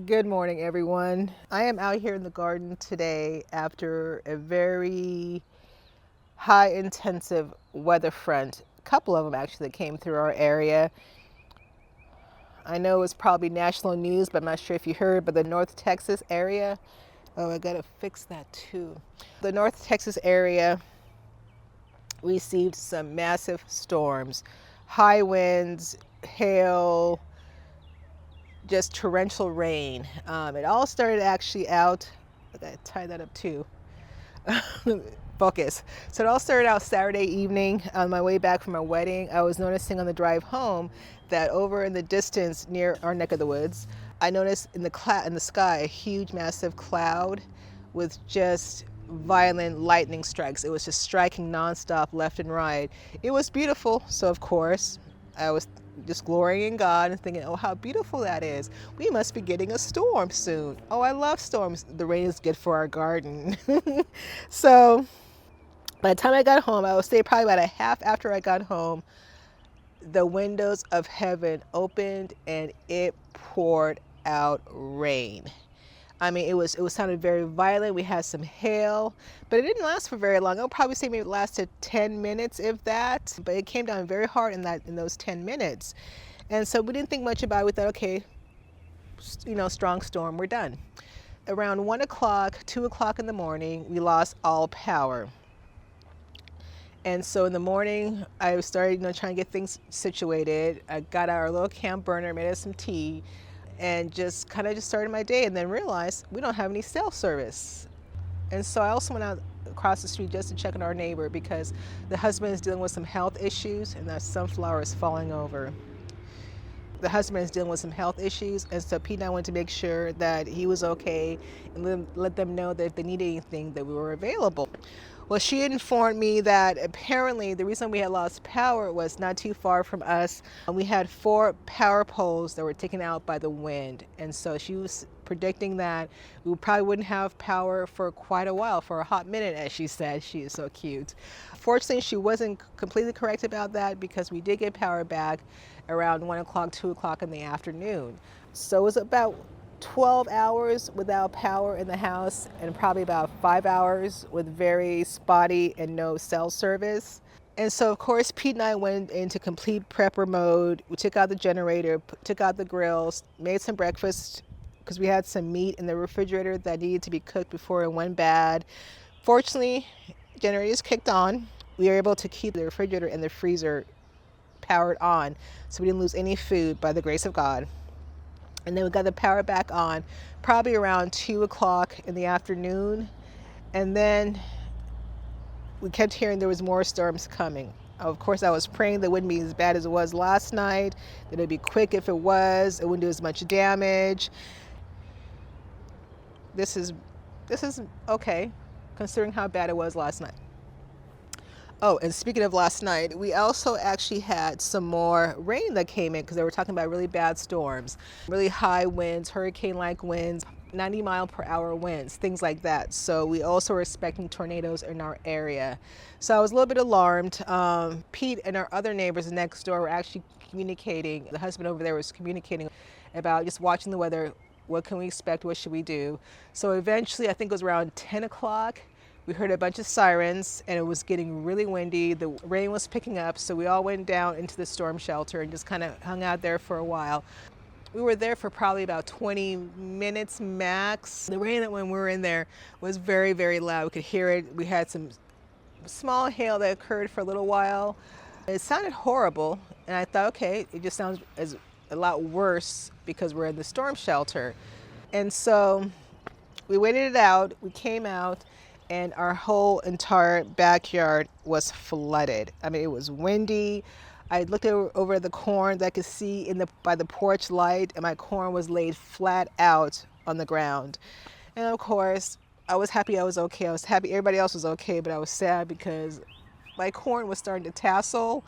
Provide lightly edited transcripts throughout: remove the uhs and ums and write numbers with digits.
Good morning, everyone. I am out here in the garden today after a very high intensive weather front. A couple of them actually that came through our area. I know it's probably national news, but I'm not sure if you heard, but the North Texas area. Oh, I gotta fix that too. The North Texas area received some massive storms, high winds, hail, just torrential rain. It all started actually out, I gotta tie that up too. Focus. So it all started out Saturday evening on my way back from a wedding. I was noticing on the drive home that over in the distance near our neck of the woods, I noticed in the sky a huge massive cloud with just violent lightning strikes. It was just striking nonstop left and right. It was beautiful, so of course I was just glorying in God and thinking, oh, how beautiful that is. We must be getting a storm soon. Oh, I love storms. The rain is good for our garden. So by the time I got home, I would say probably about a half after I got home, the windows of heaven opened and it poured out rain. I mean, it was sounded very violent. We had some hail, but it didn't last for very long. I would probably say maybe it lasted 10 minutes, if that. But it came down very hard in those 10 minutes, and so we didn't think much about it. We thought, okay, strong storm, we're done. Around 1 o'clock, 2 o'clock in the morning, we lost all power. And so in the morning, I started, trying to get things situated. I got out our little camp burner, made us some tea, and just kind of just started my day, and then realized we don't have any cell service. And so I also went out across the street just to check on our neighbor because the husband is dealing with some health issues and that sunflower is falling over. The husband is dealing with some health issues, and so Pete and I wanted to make sure that he was okay and let them know that if they needed anything that we were available. Well, she informed me that apparently the reason we had lost power was not too far from us. We had 4 power poles that were taken out by the wind, and so she was predicting that we probably wouldn't have power for quite a while, for a hot minute, as she said. She is so cute. Fortunately, she wasn't completely correct about that because we did get power back around 1 o'clock, 2 o'clock in the afternoon. So it was about 12 hours without power in the house and probably about 5 hours with very spotty and no cell service. And so, of course, Pete and I went into complete prepper mode. We took out the generator, took out the grills, made some breakfast because we had some meat in the refrigerator that needed to be cooked before it went bad. Fortunately, generators kicked on. We were able to keep the refrigerator and the freezer powered on, so we didn't lose any food by the grace of God. And then we got the power back on probably around 2 o'clock in the afternoon. And then we kept hearing there was more storms coming. Of course, I was praying that it wouldn't be as bad as it was last night, that it'd be quick if it was, it wouldn't do as much damage. This is okay, considering how bad it was last night. Oh, and speaking of last night, we also actually had some more rain that came in because they were talking about really bad storms, really high winds, hurricane-like winds, 90-mile-per-hour winds, things like that. So we also were expecting tornadoes in our area. So I was a little bit alarmed. Pete and our other neighbors next door were actually communicating. The husband over there was communicating about just watching the weather. What can we expect? What should we do? So eventually, I think it was around 10 o'clock, we heard a bunch of sirens and it was getting really windy. The rain was picking up, so we all went down into the storm shelter and just kind of hung out there for a while. We were there for probably about 20 minutes max. The rain that when we were in there was very, very loud. We could hear it. We had some small hail that occurred for a little while. It sounded horrible, and I thought, okay, it just sounds a lot worse because we're in the storm shelter. And so we waited it out. We came out, and our whole entire backyard was flooded. I mean, it was windy. I looked over the corn that I could see by the porch light, and my corn was laid flat out on the ground. And of course, I was happy I was okay. I was happy everybody else was okay, but I was sad because my corn was starting to tassel,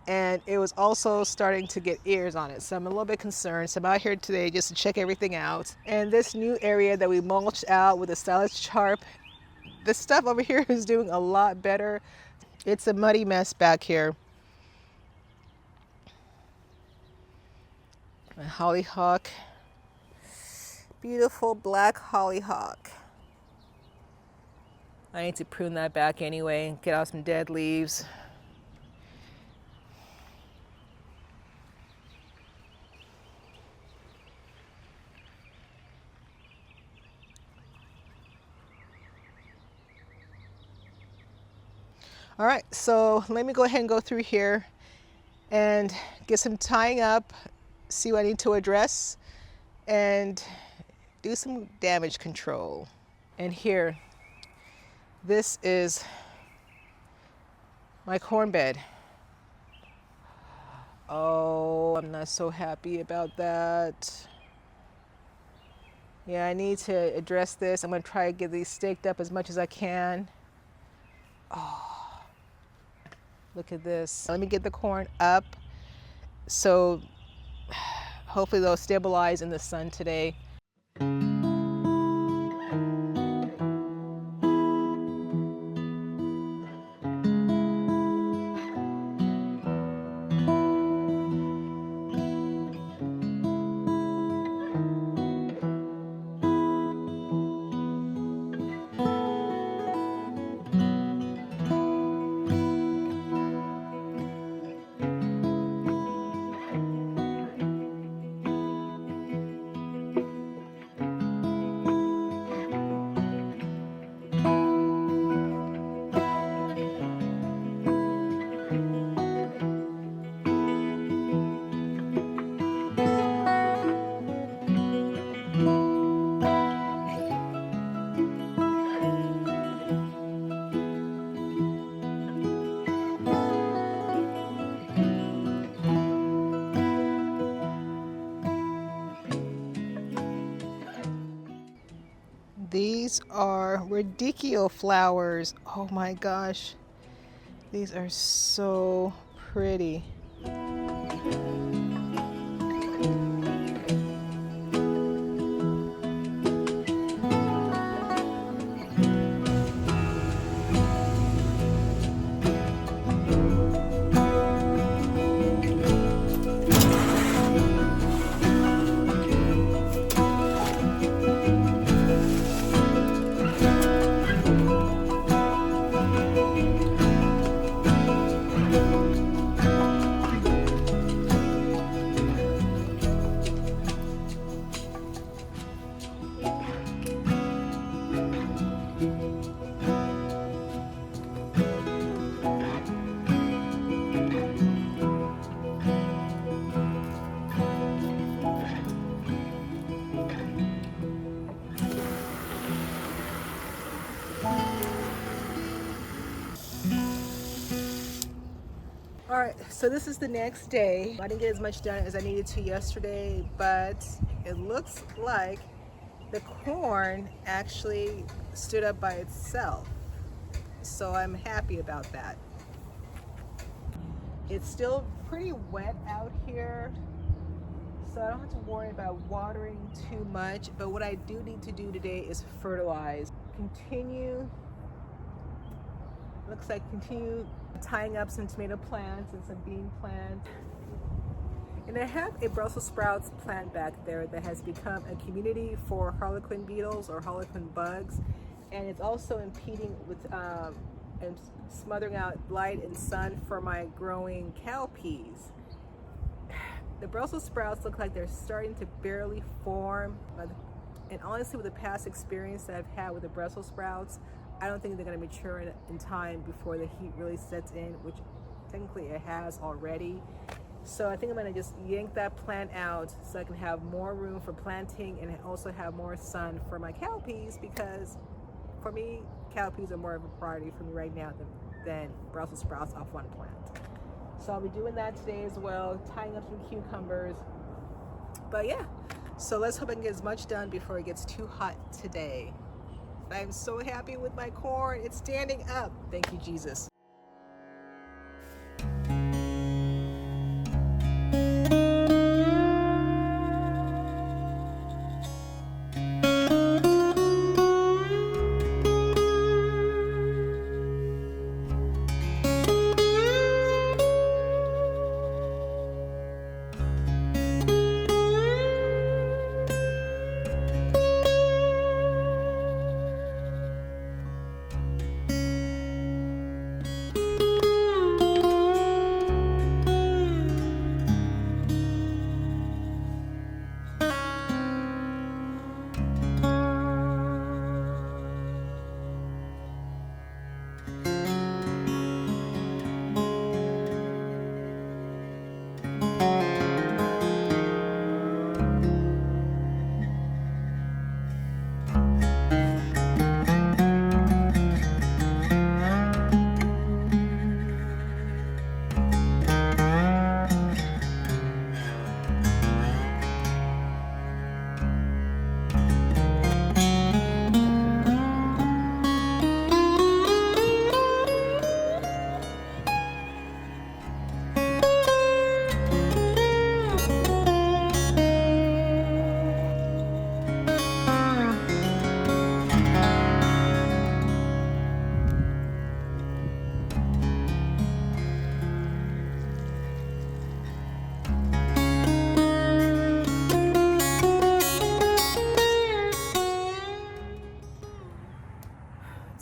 and it was also starting to get ears on it. So I'm a little bit concerned. So I'm out here today just to check everything out. And this new area that we mulched out with a salvage tarp, the stuff over here is doing a lot better. It's a muddy mess back here. My hollyhock Beautiful black hollyhock. I need to prune that back anyway, get out some dead leaves. All right, so let me go ahead and go through here and get some tying up, see what I need to address, and do some damage control. And here, this is my corn bed. Oh, I'm not so happy about that. Yeah, I need to address this. I'm gonna try to get these staked up as much as I can. Oh, look at this. Let me get the corn up so hopefully they'll stabilize in the sun today. These are radicchio flowers. Oh my gosh, these are so pretty. All right, so this is the next day. I didn't get as much done as I needed to yesterday, but it looks like the corn actually stood up by itself. So I'm happy about that. It's still pretty wet out here, so I don't have to worry about watering too much, but what I do need to do today is fertilize. Continue tying up some tomato plants and some bean plants. And I have a Brussels sprouts plant back there that has become a community for harlequin beetles or harlequin bugs, and it's also impeding with and smothering out light and sun for my growing cowpeas. The Brussels sprouts look like they're starting to barely form, and honestly, with the past experience that I've had with the Brussels sprouts, I don't think they're going to mature in time before the heat really sets in, which technically it has already. So I think I'm going to just yank that plant out so I can have more room for planting and also have more sun for my cowpeas, because for me, cowpeas are more of a priority for me right now than Brussels sprouts off one plant. So I'll be doing that today as well, tying up some cucumbers. But yeah, so let's hope I can get as much done before it gets too hot today. I'm so happy with my corn. It's standing up. Thank you, Jesus.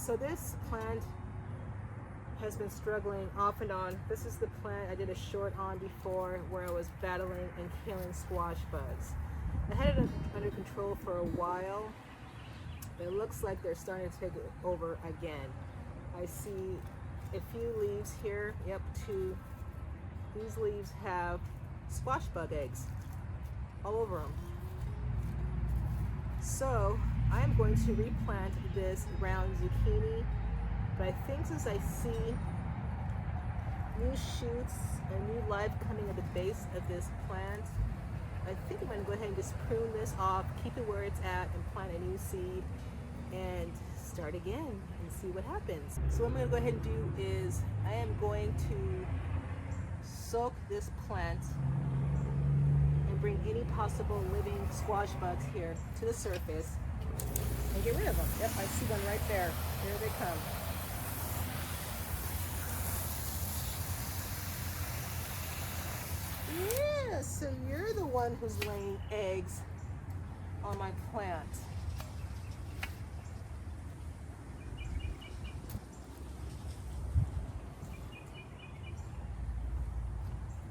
So this plant has been struggling off and on. This is the plant I did a short on before where I was battling and killing squash bugs. I had it under control for a while, but it looks like they're starting to take it over again. I see a few leaves here. Yep, two. These leaves have squash bug eggs all over them. So I am going to replant this round zucchini, but I think since I see new shoots and new life coming at the base of this plant, I think I'm going to go ahead and just prune this off, keep it where it's at, and plant a new seed and start again and see what happens. So what I'm going to go ahead and do is I am going to soak this plant and bring any possible living squash bugs here to the surface and get rid of them. Yep, I see one right there. There they come. Yeah, so you're the one who's laying eggs on my plant.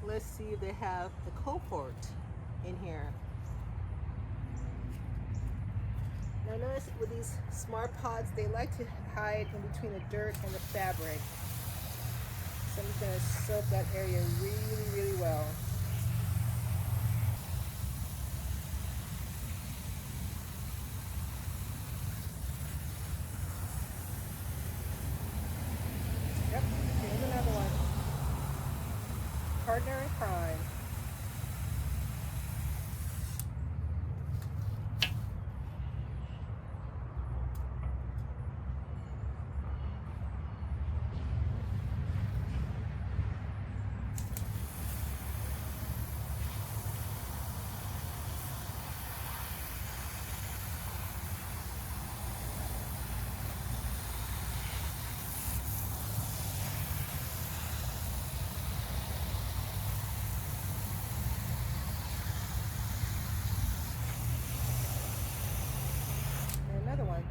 Let's see if they have the cohort in here. Now notice with these smart pods, they like to hide in between the dirt and the fabric. So I'm just going to soak that area really, really well. Yep, here's another one. Partner in crime. Another one.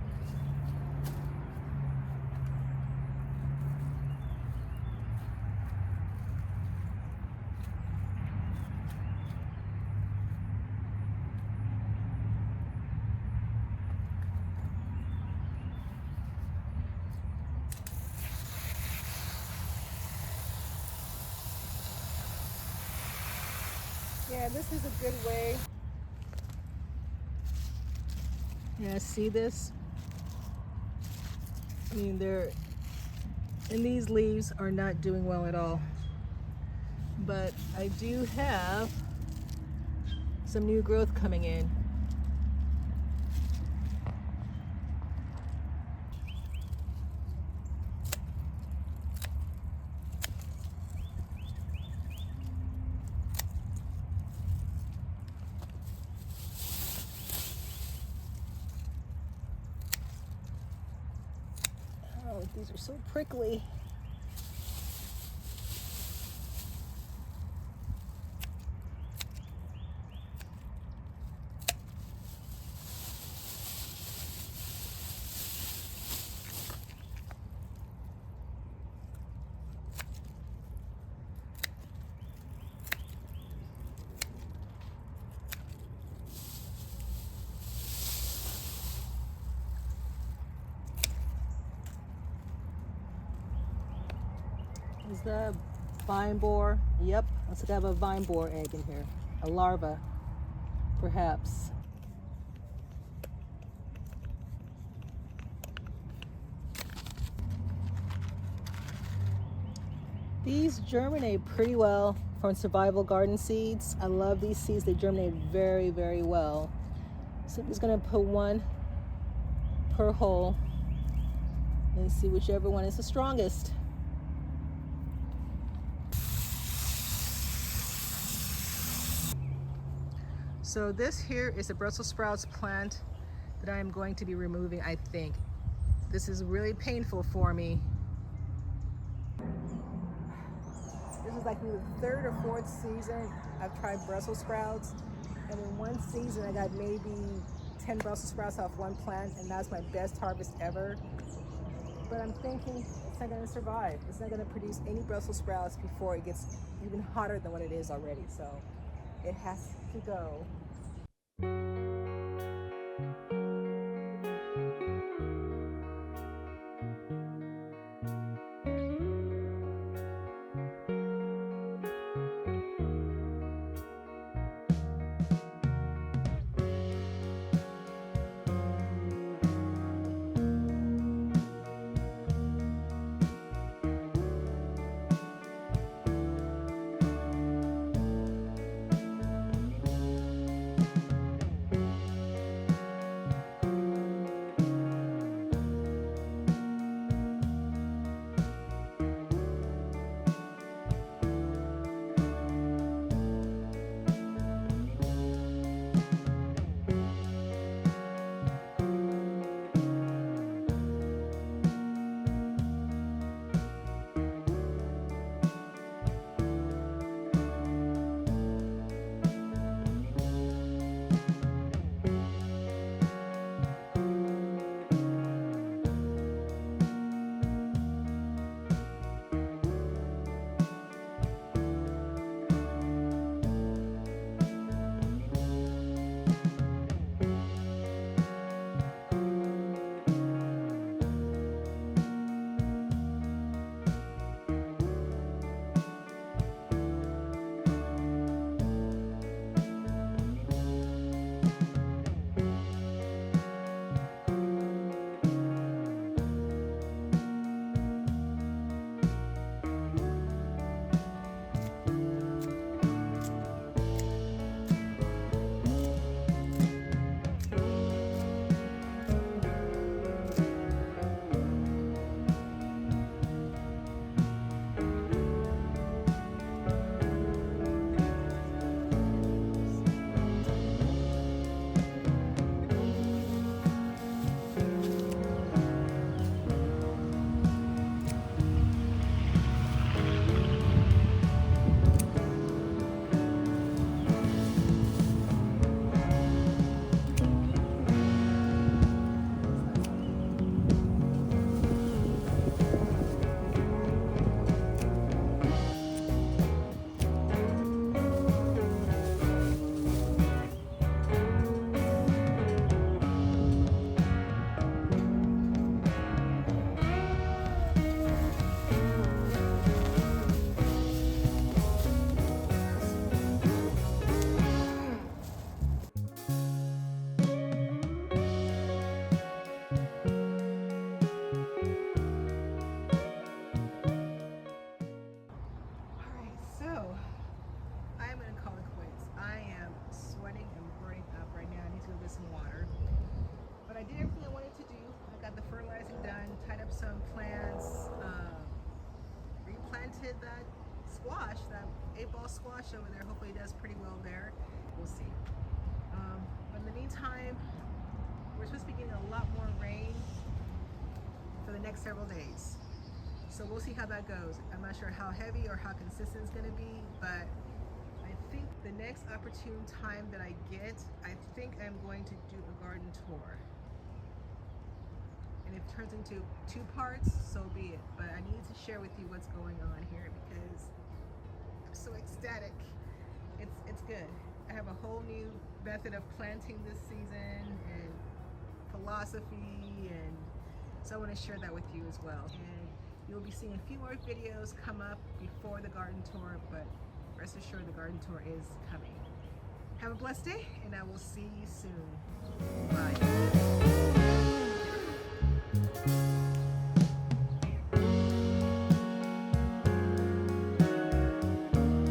Yeah, this is a good way. Yeah, see this? I mean, these leaves are not doing well at all. But I do have some new growth coming in. Oh, these are so prickly. Is that a vine borer? Yep, looks like I have a vine borer egg in here. A larva, perhaps. These germinate pretty well from survival garden seeds. I love these seeds. They germinate very, very well. So I'm just gonna put one per hole and see whichever one is the strongest. So this here is a Brussels sprouts plant that I am going to be removing, I think. This is really painful for me. This is like the third or fourth season I've tried Brussels sprouts. And in one season I got maybe 10 Brussels sprouts off one plant, and that's my best harvest ever. but I'm thinking it's not going to survive. It's not going to produce any Brussels sprouts before it gets even hotter than what it is already. So it has to go. Some water. But I did everything I wanted to do. I got the fertilizing done, tied up some plants, replanted that squash, that 8-ball squash over there. Hopefully it does pretty well there. We'll see. But in the meantime, we're supposed to be getting a lot more rain for the next several days. So we'll see how that goes. I'm not sure how heavy or how consistent it's going to be, but I think the next opportune time that I get, I think I'm going to do a garden tour. And if it turns into 2 parts, so be it. But I need to share with you what's going on here because I'm so ecstatic. It's good. I have a whole new method of planting this season and philosophy, and so I want to share that with you as well. And you'll be seeing a few more videos come up before the garden tour, but rest assured the garden tour is coming. Have a blessed day, and I will see you soon. Bye.